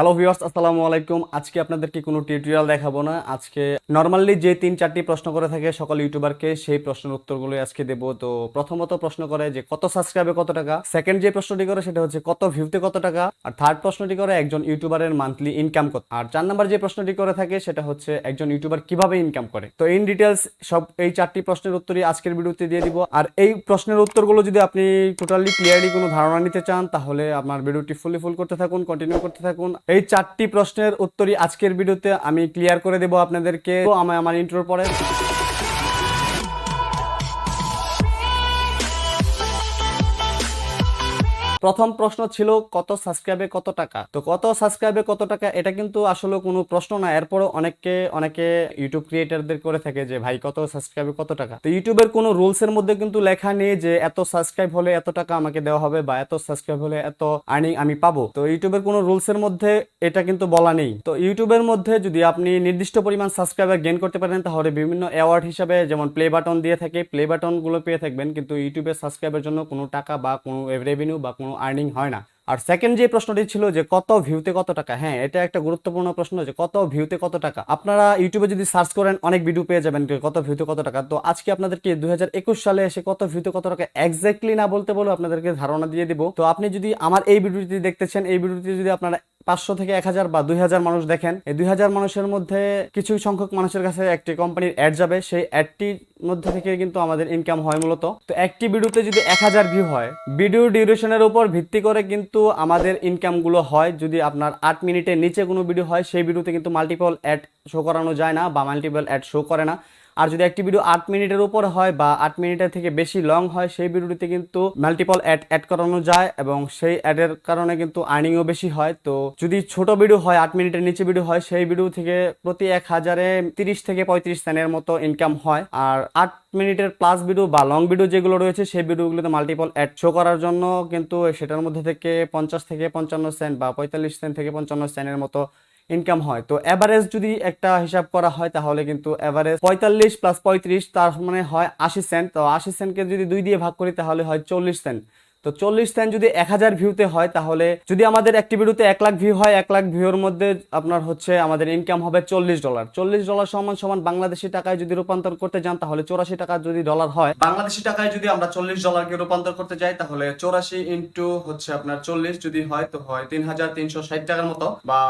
Hello viewers, আসসালামু আলাইকুম। আজকে আপনাদেরকে কোনো টিউটোরিয়াল দেখাবো না। আজকে নর্মালি যে 3-4টি প্রশ্ন করে থাকে সকল ইউটিউবারকে, সেই প্রশ্নের উত্তরগুলো আজকে দেবো। তো প্রথমত প্রশ্ন করে যে কত সাবস্ক্রাইবে কত টাকা, সেকেন্ড যে প্রশ্নটি করে সেটা হচ্ছে কত ভিউতে কত টাকা, আর থার্ড প্রশ্নটি করে একজন ইউটিউবারের মান্থলি ইনকাম কত, আর 4 নাম্বার যে প্রশ্নটি করে থাকে সেটা হচ্ছে একজন ইউটিউবার কিভাবে ইনকাম করে। তো ইন ডিটেলস সব এই 4টি প্রশ্নের উত্তরই আজকের ভিডিওতে দিয়ে দিব। আর এই প্রশ্নের উত্তরগুলো যদি আপনি টোটালি ক্লিয়ারলি কোনো ধারণা নিতে চান তাহলে আপনার ভিডিওটি ফুল করতে থাকুন, কন্টিনিউ করতে থাকুন। এই 4টি প্রশ্নের উত্তরই আজকের ভিডিওতে আমি ক্লিয়ার করে দেব আপনাদেরকে। তো আমি আমার ইন্ট্রোর পরে প্রথম প্রশ্ন ছিল কত সাবস্ক্রাইবে কত টাকা। তো কত সাবস্ক্রাইবে কত টাকা এটা কিন্তু আসলে কোনো প্রশ্ন না। এরপরও অনেকে ইউটিউব ক্রিয়েটারদের করে থাকে যে ভাই কত সাবস্ক্রাইবে কত টাকা। তো ইউটিউবের কোনো রুলস এর মধ্যে কিন্তু লেখা নেই যে এত সাবস্ক্রাইব হলে এত টাকা আমাকে দেওয়া হবে বা এত সাবস্ক্রাইব হলে এত আর্নিং আমি পাবো। তো ইউটিউবের কোনো রুলস এর মধ্যে এটা কিন্তু বলা নেই। তো ইউটিউবের মধ্যে যদি আপনি নির্দিষ্ট পরিমাণ সাবস্ক্রাইবার গেইন করতে পারেন তাহলে বিভিন্ন অ্যাওয়ার্ড হিসাবে যেমন প্লে বাটন দিয়ে থাকে, প্লে বাটন গুলো পেয়ে থাকবেন, কিন্তু ইউটিউবের সাবস্ক্রাইবের জন্য কোনো টাকা বা কোনো রেভিনিউ বা কোনো আর্নিং হয় না। আর সেকেন্ড যে প্রশ্নটি ছিল যে কত ভিউতে কত টাকা, হ্যাঁ এটা একটা গুরুত্বপূর্ণ প্রশ্ন যে কত ভিউতে কত টাকা। আপনারা ইউটিউবে যদি সার্চ করেন অনেক ভিডিও পেয়ে যাবেন কত ভিউতে কত টাকা। তো আজকে আপনাদেরকে 2021 সালে এসে কত ভিউতে কত টাকা এক্স্যাক্টলি না বলতে বলে আপনাদেরকে ধারণা দিয়ে দিব। তো আপনি যদি আমার এই ভিডিওটি দেখতেছেন, এই ভিডিওটি যদি আপনারা 500 থেকে 1000 বা 2000 মানুষ দেখেন, এই 2000 মানুষের মধ্যে কিছু সংখ্যক মানুষের কাছে একটি কোম্পানির অ্যাড যাবে, সেই অ্যাডটির মধ্যে থেকে কিন্তু আমাদের ইনকাম হয় মূলত। তো একটি ভিডিওতে যদি 1000 ভিউ হয়, ভিডিও ডিউরেশনের উপর ভিত্তি করে কিন্তু আমাদের ইনকাম গুলো হয়। যদি আপনার 8 মিনিটের নিচে কোনো ভিডিও হয় সেই ভিডিওতে কিন্তু মাল্টিপল অ্যাড শো করানো যায় না বা মাল্টিপল অ্যাড শো করে না। আর যদি একটি ভিডিও 8 মিনিটের উপর হয় বা 8 মিনিটের থেকে বেশি লং হয় সেই ভিডিওটিতে কিন্তু মাল্টিপল অ্যাড করানো যায় এবং সেই অ্যাডের কারণে কিন্তু আর্নিংও বেশি হয়। তো যদি ছোট ভিডিও হয়, 8 মিনিটের নিচে ভিডিও হয়, সেই ভিডিও থেকে প্রতি 1000-এ 30 থেকে 35 সেন্টের মতো ইনকাম হয়। আর 8 মিনিটের প্লাস ভিডিও বা লং ভিডিও যেগুলো রয়েছে সেই ভিডিওগুলোতে মাল্টিপল অ্যাড শো করার জন্য কিন্তু সেটার মধ্যে থেকে 50 থেকে 55 সেন্ট বা 45 সেন্ট থেকে 55 সেন্টের মতো ইনকাম হয়। তো এভারেজ যদি একটা হিসাব করা হয় তাহলে কিন্তু এভারেজ 45 প্লাস 35 তার মানে হয় 80 সেন্ট। তো 80 সেন্টকে যদি 2 দিয়ে ভাগ করি তাহলে হয় 40 সেন্ট। তো 40 সেন্ট যদি 1000 ভিউতে হয় তাহলে যদি আমাদের একটি ভিডিওতে 1 লাখ ভিউ হয়, 1 লাখ ভিউর মধ্যে আপনার হচ্ছে আমাদের ইনকাম হবে $40। $40 সমান সমান বাংলাদেশি টাকায় যদি রূপান্তর করতে যান তাহলে 84 টাকা যদি ডলার হয়, বাংলাদেশি টাকায় যদি আমরা $40কে রূপান্তর করতে যাই তাহলে 84 ইন্টু হচ্ছে আপনার 40 যদি হয় তো হয় 3360 টাকার মতো, বা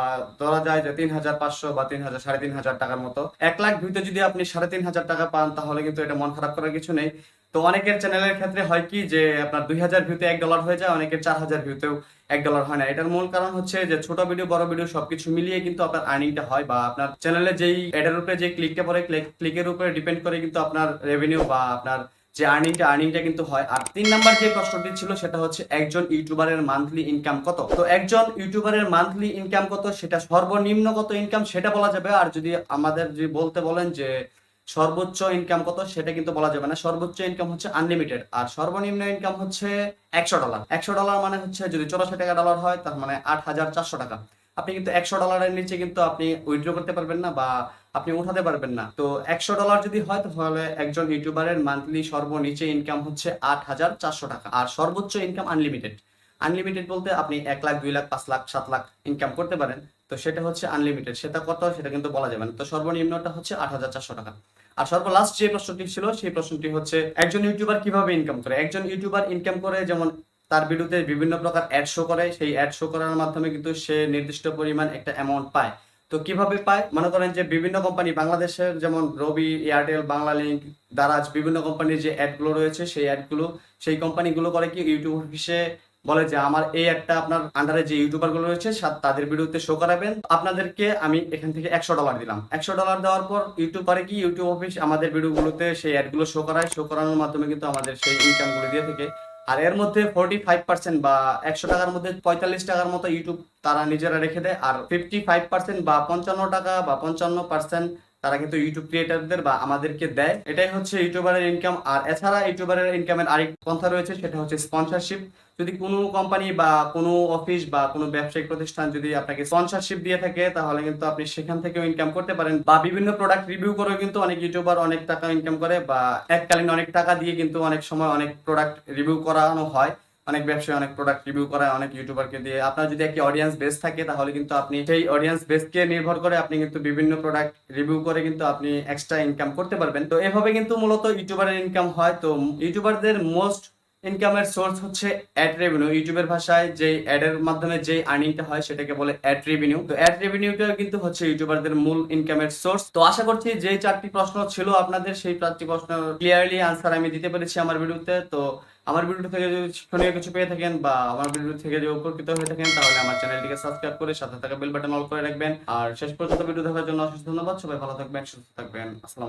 ধরা যায় যে 3500 বা 3500 টাকার মতো। 1 লাখ ভিউতে যদি আপনি 3500 টাকা পান তাহলে কিন্তু এটা মন খারাপ করার কিছু নেই। তো অনেকের চ্যানেলের ক্ষেত্রে হয় কি যে আপনার 2000 ভিউতে $1 হয়ে যায়, অনেকের 4000 ভিউতেও $1 হয় না। এটার মূল কারণ হচ্ছে যে ছোট ভিডিও বড় ভিডিও সবকিছু মিলিয়ে কিন্তু আপনার আর্নিংটা হয়, বা আপনার চ্যানেলে যেই এডের উপরে যে ক্লিকটা পড়ে ক্লিকের উপরে ডিপেন্ড করে কিন্তু আপনার রেভিনিউ বা আপনার যে আর্নিংটা কিন্তু হয়। আর 3 নাম্বার যে প্রশ্নটি ছিল সেটা হচ্ছে একজন ইউটিউবারের মান্থলি ইনকাম কত। তো একজন ইউটিউবারের মান্থলি ইনকাম কত সেটা সর্বনিম্ন কত ইনকাম সেটা বলা যাবে। আর যদি আমাদের যদি বলতে বলেন যে সর্বোচ্চ ইনকাম কত সেটা কিন্তু বলা যাবে না। সর্বোচ্চ ইনকাম হচ্ছে আনলিমিটেড আর সর্বনিম্ন ইনকাম হচ্ছে $100। $100 মানে হচ্ছে যদি 84 টাকা ডলার হয় তার মানে 8400 টাকা। আপনি কিন্তু $100-এর নিচে কিন্তু আপনি উইথড্র করতে পারবেন না বা আপনি উঠাতে পারবেন না। তো $100 যদি হয় তাহলে একজন ইউটিউবারের মান্থলি সর্বনিচে ইনকাম হচ্ছে 8400 টাকা। আর সর্বোচ্চ ইনকাম আনলিমিটেড। আনলিমিটেড বলতে আপনি 1 লাখ 2 লাখ 5 লাখ 7 লাখ ইনকাম করতে পারেন। তো সেটা হচ্ছে আনলিমিটেড, সেটা কত সেটা কিন্তু বলা যাবে না। তো সর্বনিম্নটা হচ্ছে 8400 টাকা। আর সর্বলাস্ট যে প্রশ্নটি ছিল সেই প্রশ্নটি হচ্ছে একজন ইউটিউবার কিভাবে ইনকাম করে। একজন ইউটিউবার ইনকাম করে যেমন তার ভিডিওতে বিভিন্ন প্রকার অ্যাড শো করে, সেই অ্যাড শো করার মাধ্যমে কিন্তু সে নির্দিষ্ট পরিমাণ একটা অ্যামাউন্ট পায়। তো কিভাবে পায়, মনে করেন যে বিভিন্ন কোম্পানি বাংলাদেশের যেমন রবি, এয়ারটেল, বাংলালিংক, দারাজ, বিভিন্ন কোম্পানির যে অ্যাডগুলো রয়েছে সেই অ্যাডগুলো সেই কোম্পানিগুলো করে কি ইউটিউব অফিসে বলে যে আমার এই একটা আপনার আন্ডারে যে ইউটিউবার গুলো রয়েছে তাদের ভিডিওতে শো করাবেন, আপনাদেরকে আমি এখান থেকে $100 দিলাম। $100 দেওয়ার পর ইউটিউব পারে কি ইউটিউব অফিস আমাদের ভিডিওগুলোতে সেই অ্যাড গুলো শো করায়, শো করানোর মাধ্যমে কিন্তু আমাদের সেই ইনকাম গুলো দিয়ে থাকে। আর এর মধ্যে 45% বা 100 টাকার মধ্যে 45 টাকার মতো ইউটিউব তারা নিজেরা রেখে দেয়, আর 55% বা 55 টাকা বা 55% তারা কিন্তু ইউটিউব ক্রিয়েটারদের বা আমাদেরকে দেয়। এটাই হচ্ছে ইউটিউবারের ইনকাম। আর এছাড়া ইউটিউবারের ইনকামের আরেক পন্থা রয়েছে, সেটা হচ্ছে স্পন্সরশিপ। যদি কোনো কোম্পানি বা কোনো অফিস বা কোনো ব্যবসায়িক প্রতিষ্ঠান যদি আপনাকে স্পন্সরশিপ দিয়ে থাকে তাহলে কিন্তু আপনি সেখান থেকেও ইনকাম করতে পারেন, বা বিভিন্ন প্রোডাক্ট রিভিউ করেও কিন্তু অনেক ইউটিউবার অনেক টাকা ইনকাম করে, বা এককালীন অনেক টাকা দিয়ে কিন্তু অনেক সময় অনেক প্রোডাক্ট রিভিউ করানো হয়। অনেক ব্যবসায়ী অনেক প্রোডাক্ট রিভিউ করায় অনেক ইউটিউবারকে দিয়ে। আপনার যদি একটি অডিয়েন্স বেস থাকে তাহলে কিন্তু আপনি সেই অডিয়েন্স বেসকে নির্ভর করে আপনি কিন্তু বিভিন্ন প্রোডাক্ট রিভিউ করে কিন্তু আপনি এক্সট্রা ইনকাম করতে পারবেন। তো এভাবে কিন্তু মূলত ইউটিউবারের ইনকাম হয়। তো ইউটিউবারদের মোস্ট ইনকামের সোর্স হচ্ছে অ্যাড রেভিনিউ। ইউটিউবের ভাষায় যে অ্যাডের মাধ্যমে যে আর্নিংটা হয় সেটাকে বলে অ্যাড রেভিনিউ। তো অ্যাড রেভিনিউটা কিন্তু হচ্ছে ইউটিউবারদের মূল ইনকামের সোর্স। তো আশা করছি যেই 4টি প্রশ্ন ছিল আপনাদের, সেই 4টি প্রশ্ন ক্লিয়ারলি আনসার আমি দিতে পেরেছি আমার ভিডিওতে। তো আমার ভিডিও থেকে যদি শিক্ষণীয় কিছু পেয়ে থাকেন বা আমার ভিডিও থেকে যদি উপকৃত হয়ে থাকেন তাহলে আমার চ্যানেলটিকে সাবস্ক্রাইব করে সাথে থাকা বেল বাটন অল করে রাখবেন। আর শেষ পর্যন্ত ভিডিও দেখার জন্য অশেষ ধন্যবাদ। সবাই ভালো থাকবেন, সুস্থ থাকবেন। আসসালাম।